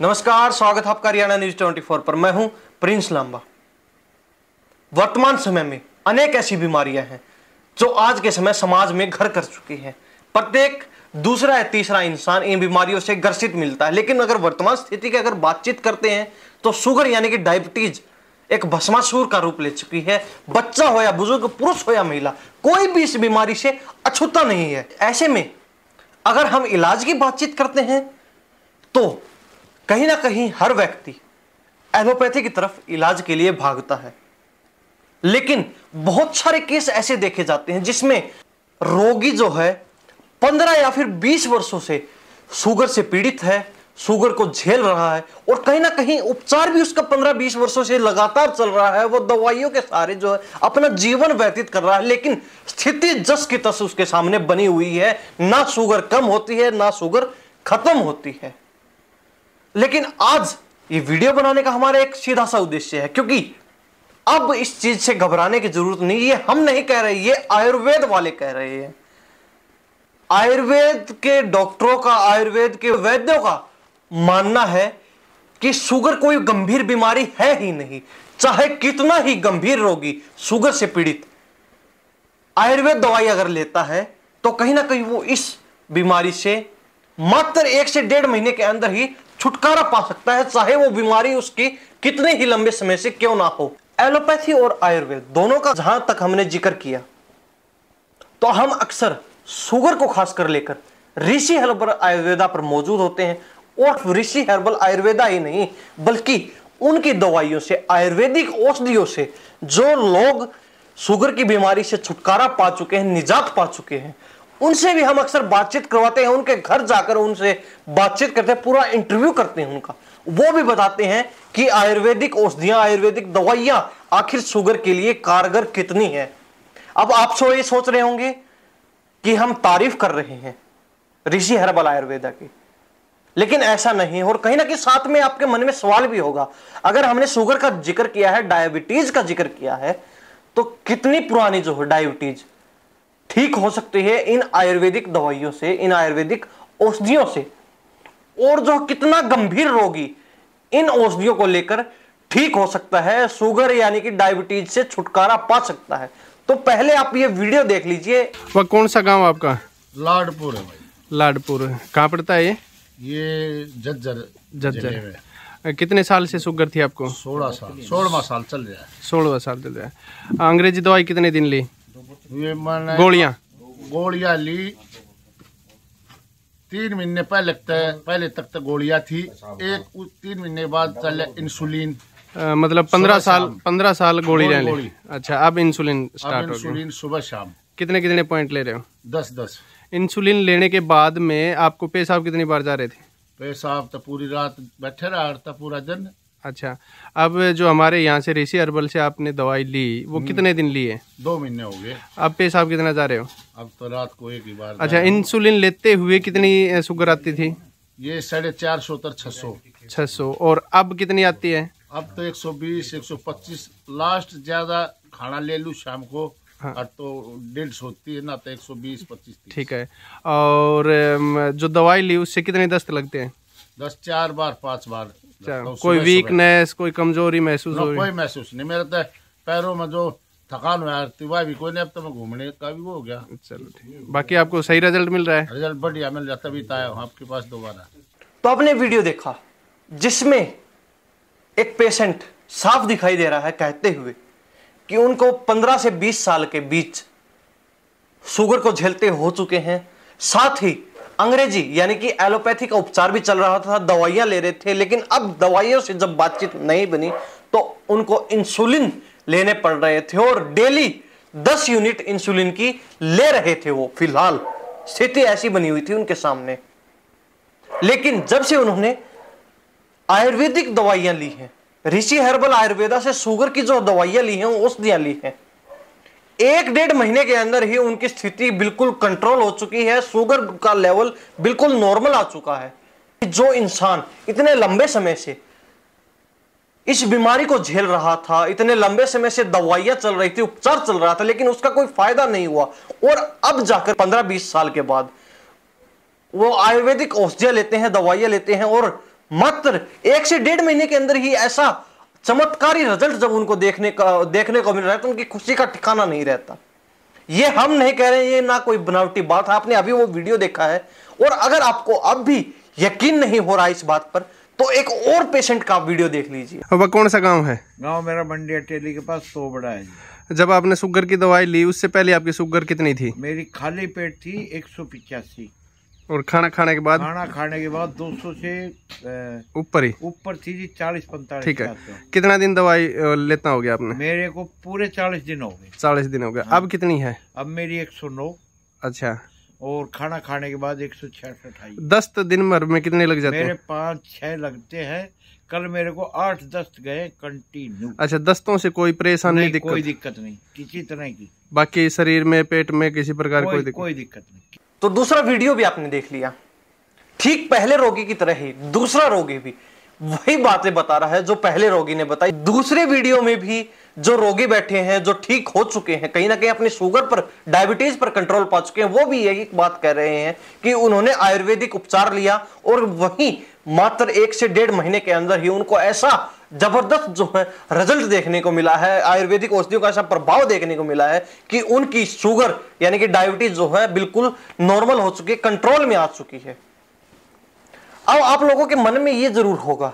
नमस्कार, स्वागत है आपका हरियाणा न्यूज 24 पर। मैं हूं प्रिंस लांबा। वर्तमान समय में अनेक ऐसी बीमारियां हैं जो आज के समय समाज में घर कर चुकी हैं। प्रत्येक दूसरा या तीसरा इंसान इन बीमारियों से ग्रसित मिलता है। लेकिन अगर वर्तमान स्थिति की अगर बातचीत करते हैं तो शुगर यानी कि डायबिटीज एक भस्मासुर का रूप ले चुकी है। बच्चा हो या बुजुर्ग, पुरुष हो या महिला, कोई भी इस बीमारी से अछूता नहीं है। ऐसे में अगर हम इलाज की बातचीत करते हैं तो कहीं ना कहीं हर व्यक्ति एलोपैथी की तरफ इलाज के लिए भागता है। लेकिन बहुत सारे केस ऐसे देखे जाते हैं जिसमें रोगी जो है 15 या फिर 20 वर्षों से शुगर से पीड़ित है, शुगर को झेल रहा है और कहीं ना कहीं उपचार भी उसका 15-20 वर्षों से लगातार चल रहा है। वो दवाइयों के सहारे जो है अपना जीवन व्यतीत कर रहा है। लेकिन स्थिति जस की तस उसके सामने बनी हुई है, ना शुगर कम होती है ना शुगर खत्म होती है। लेकिन आज ये वीडियो बनाने का हमारा एक सीधा सा उद्देश्य है, क्योंकि अब इस चीज से घबराने की जरूरत नहीं। ये हम नहीं कह रहे, ये आयुर्वेद वाले कह रहे हैं। आयुर्वेद के डॉक्टरों का, आयुर्वेद के वैद्यों का मानना है कि शुगर कोई गंभीर बीमारी है ही नहीं। चाहे कितना ही गंभीर रोगी शुगर से पीड़ित आयुर्वेद दवाई अगर लेता है तो कहीं ना कहीं वो इस बीमारी से मात्र 1 से 1.5 महीने के अंदर ही छुटकारा पा सकता है, चाहे वो बीमारी उसकी कितने ही लंबे समय से क्यों ना हो। एलोपैथी और आयुर्वेद दोनों का जहां तक हमने जिक्र किया तो हम अक्सर शुगर को खासकर लेकर ऋषि हर्बल आयुर्वेदा पर मौजूद होते हैं। और ऋषि हर्बल आयुर्वेदा ही नहीं बल्कि उनकी दवाइयों से, आयुर्वेदिक औषधियों से जो लोग शुगर की बीमारी से छुटकारा पा चुके हैं, निजात पा चुके हैं, उनसे भी हम अक्सर बातचीत करवाते हैं। उनके घर जाकर उनसे बातचीत करते हैं, पूरा इंटरव्यू करते हैं उनका। वो भी बताते हैं कि आयुर्वेदिक औषधियां, आयुर्वेदिक दवाइयां आखिर शुगर के लिए कारगर कितनी है। अब आप ये सोच रहे होंगे कि हम तारीफ कर रहे हैं ऋषि हर्बल आयुर्वेदा की, लेकिन ऐसा नहीं। और कहीं ना कहीं साथ में आपके मन में सवाल भी होगा, अगर हमने शुगर का जिक्र किया है, डायबिटीज का जिक्र किया है, तो कितनी पुरानी जो है डायबिटीज ठीक हो सकती है इन आयुर्वेदिक दवाइयों से, इन आयुर्वेदिक औषधियों से। और जो कितना गंभीर रोगी इन औषधियों को लेकर ठीक हो सकता है, शुगर यानी कि डायबिटीज से छुटकारा पा सकता है। तो पहले आप ये वीडियो देख लीजिए। वह कौन सा गांव आपका? लाडपुर है भाई। लाडपुर कहाँ पड़ता है ये जज्जर। कितने साल से शुगर थी आपको? 16वां साल चल रहा है। 16वां साल चल रहा है। अंग्रेजी दवाई कितने दिन ली? ये मैंने गोलियां ली 3 महीने पहले तक तो गोलियां थी। 3 महीने बाद चले इंसुलिन। मतलब 15 साल गोली ले। अच्छा, अब इंसुलिन स्टार्ट हो गया। इंसुलिन सुबह शाम। कितने पॉइंट ले रहे हो? 10-10। इंसुलिन लेने के बाद में आपको पेशाब कितनी बार जा रहे थे? पेशाब तो पूरी रात बैठे रहा था, पूरा दिन। अच्छा, अब जो हमारे यहाँ से ऋषि हर्बल से आपने दवाई ली वो कितने दिन ली है? 2 महीने हो गए। अब पेशाब कितना जा रहे हो? अब तो रात को एक ही बार। अच्छा, इंसुलिन लेते हुए कितनी शुगर आती थी? ये 450 तक 600। और अब कितनी आती है? अब तो 120-125 लास्ट। ज्यादा खाना ले लूं शाम को। हाँ। और तो 150 होती है ना, तो 120-25। ठीक है। और जो दवाई ली उससे कितने दस्त लगते हैं? 4 बार 5 बार। कोई वीकनेस, कोई कमजोरी महसूस हो? कोई महसूस नहीं। मेरे तो पैरों में जो थकान हुआ वह भी कोई नहीं। अब तो मैं घूमने का भी वो हो गया। चलो ठीक। बाकी आपको सही रिजल्ट मिल रहा है? रिजल्ट बढ़िया मिल जाता। भी आया हूँ आपके पास दोबारा। तो आपने वीडियो देखा जिसमें एक पेशेंट साफ दिखाई दे रहा है कहते हुए कि उनको 15 से 20 साल के बीच शुगर को झेलते हो चुके हैं। साथ ही अंग्रेजी यानी कि एलोपैथी का उपचार भी चल रहा था, दवाइयां ले रहे थे। लेकिन अब दवाइयों से जब बातचीत नहीं बनी तो उनको इंसुलिन लेने पड़ रहे थे और डेली 10 यूनिट इंसुलिन की ले रहे थे वो। फिलहाल स्थिति ऐसी बनी हुई थी उनके सामने। लेकिन जब से उन्होंने आयुर्वेदिक दवाइयां ली हैं, ऋषि हर्बल आयुर्वेदा से शुगर की जो दवाइयां ली हैं, औषधियां ली हैं, 1-1.5 महीने के अंदर ही उनकी स्थिति बिल्कुल कंट्रोल हो चुकी है। शुगर का लेवल बिल्कुल नॉर्मल आ चुका है। जो इंसान इतने लंबे समय से इस बीमारी को झेल रहा था, इतने लंबे समय से दवाइयां चल रही थी, उपचार चल रहा था, लेकिन उसका कोई फायदा नहीं हुआ, और अब जाकर 15-20 साल के बाद वो आयुर्वेदिक औषधियां लेते हैं, दवाइयां लेते हैं और मात्र 1 से 1.5 महीने के अंदर ही ऐसा चमत्कारी रिजल्ट जब उनको देखने को मिल रहा है तो उनकी खुशी का ठिकाना नहीं रहता। ये हम नहीं कह रहे, ये ना कोई बनावटी बात है, आपने अभी वो वीडियो देखा है। और अगर आपको अब भी यकीन नहीं हो रहा इस बात पर तो एक और पेशेंट का वीडियो देख लीजिए। अब कौन सा गांव है? गांव मेरा मंडी अटेली के पास तो बड़ा है जी। जब आपने शुगर की दवाई ली उससे पहले आपकी शुगर कितनी थी? मेरी खाली पेट थी 185 और खाना खाने के बाद? खाना खाने के बाद 200 से ऊपर थी जी, 40-45। ठीक है, कितना दिन दवाई लेता हो गया आपने? मेरे को पूरे 40 दिन हो गए। 40 दिन हो गए। हाँ। अब कितनी है? अब मेरी 109। अच्छा। और खाना खाने के बाद 166 आई। दस्त दिन भर में कितने लग जाते हैं? मेरे 5-6 लगते हैं। कल मेरे को 8 दस्त गए कंटिन्यू। अच्छा, दस्तों से कोई परेशानी नहीं, कोई दिक्कत नहीं किसी तरह की। बाकी शरीर में पेट में किसी प्रकार कोई दिक्कत नहीं। तो दूसरा वीडियो भी आपने देख लिया। ठीक पहले रोगी की तरह ही दूसरा रोगी भी वही बातें बता रहा है जो पहले रोगी ने बताई। दूसरे वीडियो में भी जो रोगी बैठे हैं, जो ठीक हो चुके हैं, कहीं ना कहीं अपनी शुगर पर, डायबिटीज पर कंट्रोल पा चुके हैं, वो भी यही बात कह रहे हैं कि उन्होंने आयुर्वेदिक उपचार लिया और वहीं मात्र 1 से 1.5 महीने के अंदर ही उनको ऐसा जबरदस्त जो है रिजल्ट देखने को मिला है, आयुर्वेदिक औषधियों का ऐसा प्रभाव देखने को मिला है कि उनकी शुगर यानी कि डायबिटीज जो है बिल्कुल नॉर्मल हो चुकी है, कंट्रोल में आ चुकी है। अब आप लोगों के मन में ये जरूर होगा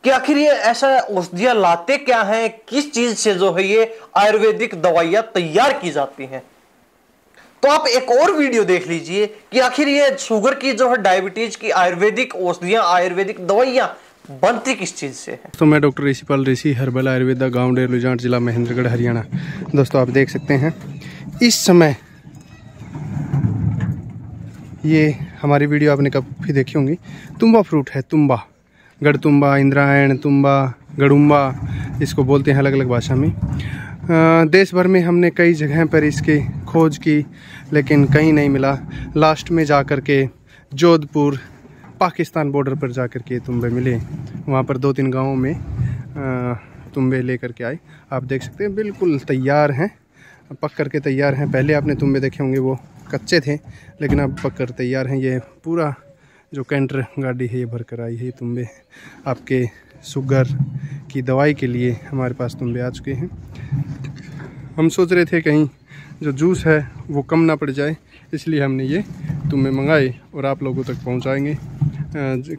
कि आखिर ये ऐसा औषधियां लाते क्या हैं, किस चीज से जो है ये आयुर्वेदिक दवाइयां तैयार की जाती हैं। तो आप एक और वीडियो देख लीजिए कि आखिर ये शुगर की जो है, डायबिटीज की आयुर्वेदिक औषधियां, आयुर्वेदिक दवाइयां बनती किस चीज से है। तो मैं डॉक्टर ऋषिपाल ऋषि हर्बल आयुर्वेदा, गांव डेरलुजाट, जिला महेंद्रगढ़, हरियाणा। दोस्तों आप देख सकते हैं इस समय ये हमारी वीडियो आपने कभी देखी होंगी, तुम्बा फ्रूट है। तुम्बा, गढ़तुम्बा, इंद्रायण तुम्बा, गड़ुम्बा इसको बोलते हैं अलग अलग भाषा में। देश भर में हमने कई जगह पर इसकी खोज की लेकिन कहीं नहीं मिला। लास्ट में जा कर के जोधपुर पाकिस्तान बॉर्डर पर जा कर के तुम्बे मिले। वहाँ पर 2-3 गाँवों में तुम्बे लेकर के आए। आप देख सकते हैं बिल्कुल तैयार हैं, पक कर के तैयार हैं। पहले आपने तुम्बे देखे होंगे वो कच्चे थे लेकिन अब पक कर तैयार हैं। ये पूरा जो कैंटर गाड़ी है ये भर कर आई है। तुम्बे आपके शुगर की दवाई के लिए हमारे पास तुम्बे आ चुके हैं। हम सोच रहे थे कहीं जो जूस है वो कम ना पड़ जाए, इसलिए हमने ये तुम्बे मंगाए और आप लोगों तक पहुंचाएंगे।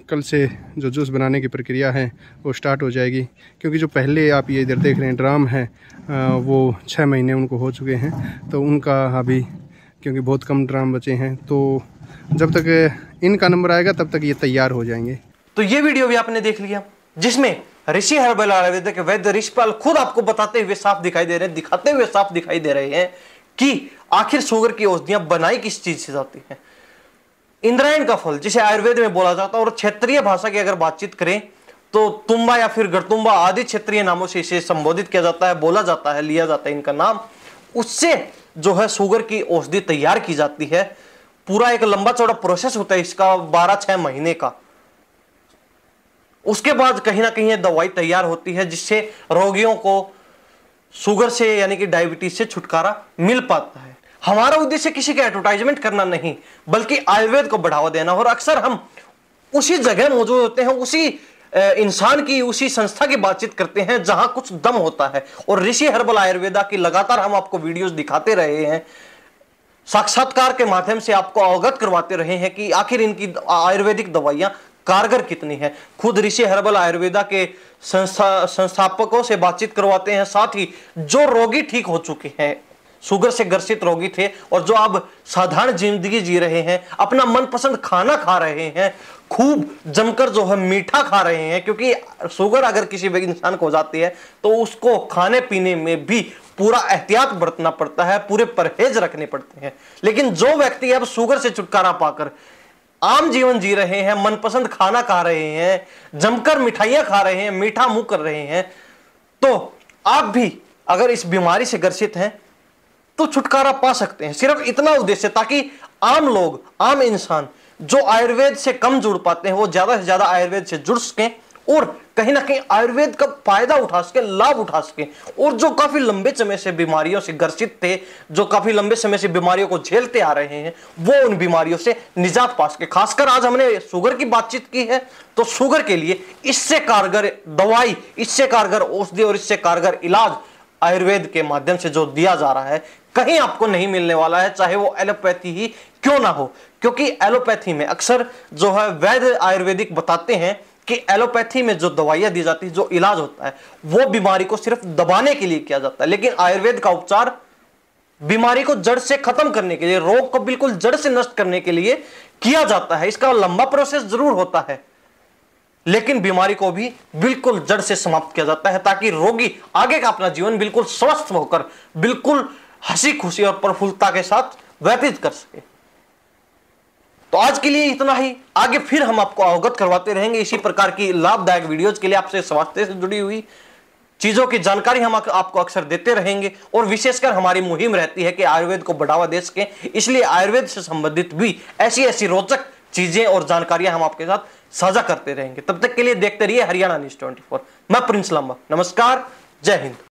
कल से जो जूस बनाने की प्रक्रिया है वो स्टार्ट हो जाएगी, क्योंकि जो पहले आप ये इधर देख रहे हैं ड्राम है वो 6 महीने उनको हो चुके हैं, तो उनका अभी क्योंकि बहुत कम ड्राम बचे हैं, तो जब तक इनका नंबर आएगा तब तक ये तैयार हो जाएंगे। तो ये वीडियो भी आपने देख लिया जिसमें ऋषि हर्बल आयुर्वेदा के वैद्य ऋषिपाल खुद आपको बताते हुए साफ दिखाई दे रहे हैं, दिखाते हुए साफ दिखाई दे रहे हैं कि आखिर शुगर की औषधियां बनाई किस चीज से जाती हैं। इंद्रायण का फल जिसे आयुर्वेद में बोला जाता है और क्षेत्रीय भाषा की अगर बातचीत करें तो तुम्बा या फिर गढ़तुम्बा आदि क्षेत्रीय नामों से इसे संबोधित किया जाता है, बोला जाता है, लिया जाता है इनका नाम। उससे जो है शुगर की औषधि तैयार की जाती है। पूरा एक लंबा चौड़ा प्रोसेस होता है इसका, 12-6 महीने का। उसके बाद कहीं ना कहीं ये दवाई तैयार होती है जिससे रोगियों को शुगर से यानी कि डायबिटीज से छुटकारा मिल पाता है। हमारा उद्देश्य किसी का एडवर्टाइजमेंट करना नहीं बल्कि आयुर्वेद को बढ़ावा देना। और अक्सर हम उसी जगह मौजूद होते हैं, उसी इंसान की, उसी संस्था की बातचीत करते हैं जहां कुछ दम होता है। और ऋषि हर्बल आयुर्वेदा की लगातार हम आपको वीडियोस दिखाते रहे हैं, साक्षात्कार के माध्यम से आपको अवगत करवाते रहे हैं कि आखिर इनकी आयुर्वेदिक दवाइयां कारगर कितनी है। खुद ऋषि हर्बल आयुर्वेदा के संस्थापकों से बातचीत करवाते हैं, साथ ही जो रोगी ठीक हो चुके हैं, शुगर से ग्रसित रोगी थे और जो अब साधारण जिंदगी जी रहे हैं, अपना मनपसंद खाना खा रहे हैं, खूब जमकर जो है मीठा खा रहे हैं, क्योंकि शुगर अगर किसी इंसान को हो जाती है तो उसको खाने पीने में भी पूरा एहतियात बरतना पड़ता है, पूरे परहेज रखने पड़ते हैं। लेकिन जो व्यक्ति अब शुगर से छुटकारा पाकर आम जीवन जी रहे हैं, मनपसंद खाना खा रहे हैं, जमकर मिठाइयां खा रहे हैं, मीठा मुंह कर रहे हैं, तो आप भी अगर इस बीमारी से ग्रसित हैं तो छुटकारा पा सकते हैं। सिर्फ इतना उद्देश्य ताकि आम लोग, आम इंसान जो आयुर्वेद से कम जुड़ पाते हैं वो ज्यादा से ज्यादा आयुर्वेद से जुड़ सकें और कहीं ना कहीं आयुर्वेद का फायदा उठा सके, लाभ उठा सके, और जो काफी लंबे समय से बीमारियों से ग्रसित थे, जो काफी लंबे समय से बीमारियों को झेलते आ रहे हैं, वो उन बीमारियों से निजात पा सके। खासकर आज हमने शुगर की बातचीत की है, तो शुगर के लिए इससे कारगर दवाई, इससे कारगर औषधि और इससे कारगर इलाज आयुर्वेद के माध्यम से जो दिया जा रहा है, कहीं आपको नहीं मिलने वाला है, चाहे वो एलोपैथी ही क्यों ना हो। क्योंकि एलोपैथी में अक्सर जो है वैद्य आयुर्वेदिक बताते हैं कि एलोपैथी में जो दवाइयां दी जाती है, जो इलाज होता है, वो बीमारी को सिर्फ दबाने के लिए किया जाता है, लेकिन आयुर्वेद का उपचार बीमारी को जड़ से खत्म करने के लिए, रोग को बिल्कुल जड़ से नष्ट करने के लिए किया जाता है। इसका लंबा प्रोसेस जरूर होता है, लेकिन बीमारी को भी बिल्कुल जड़ से समाप्त किया जाता है, ताकि रोगी आगे का अपना जीवन बिल्कुल स्वस्थ होकर, बिल्कुल हंसी खुशी और प्रफुल्लता के साथ व्यतीत कर सके। तो आज के लिए इतना ही। आगे फिर हम आपको अवगत करवाते रहेंगे इसी प्रकार की लाभदायक वीडियोज के लिए। आपसे स्वास्थ्य से जुड़ी हुई चीजों की जानकारी हम आपको अक्सर देते रहेंगे, और विशेषकर हमारी मुहिम रहती है कि आयुर्वेद को बढ़ावा दे सके, इसलिए आयुर्वेद से संबंधित भी ऐसी रोचक चीजें और जानकारियां हम आपके साथ साझा करते रहेंगे। तब तक के लिए देखते रहिए हरियाणा न्यूज़ 24। मैं प्रिंस लांबा, नमस्कार, जय हिंद।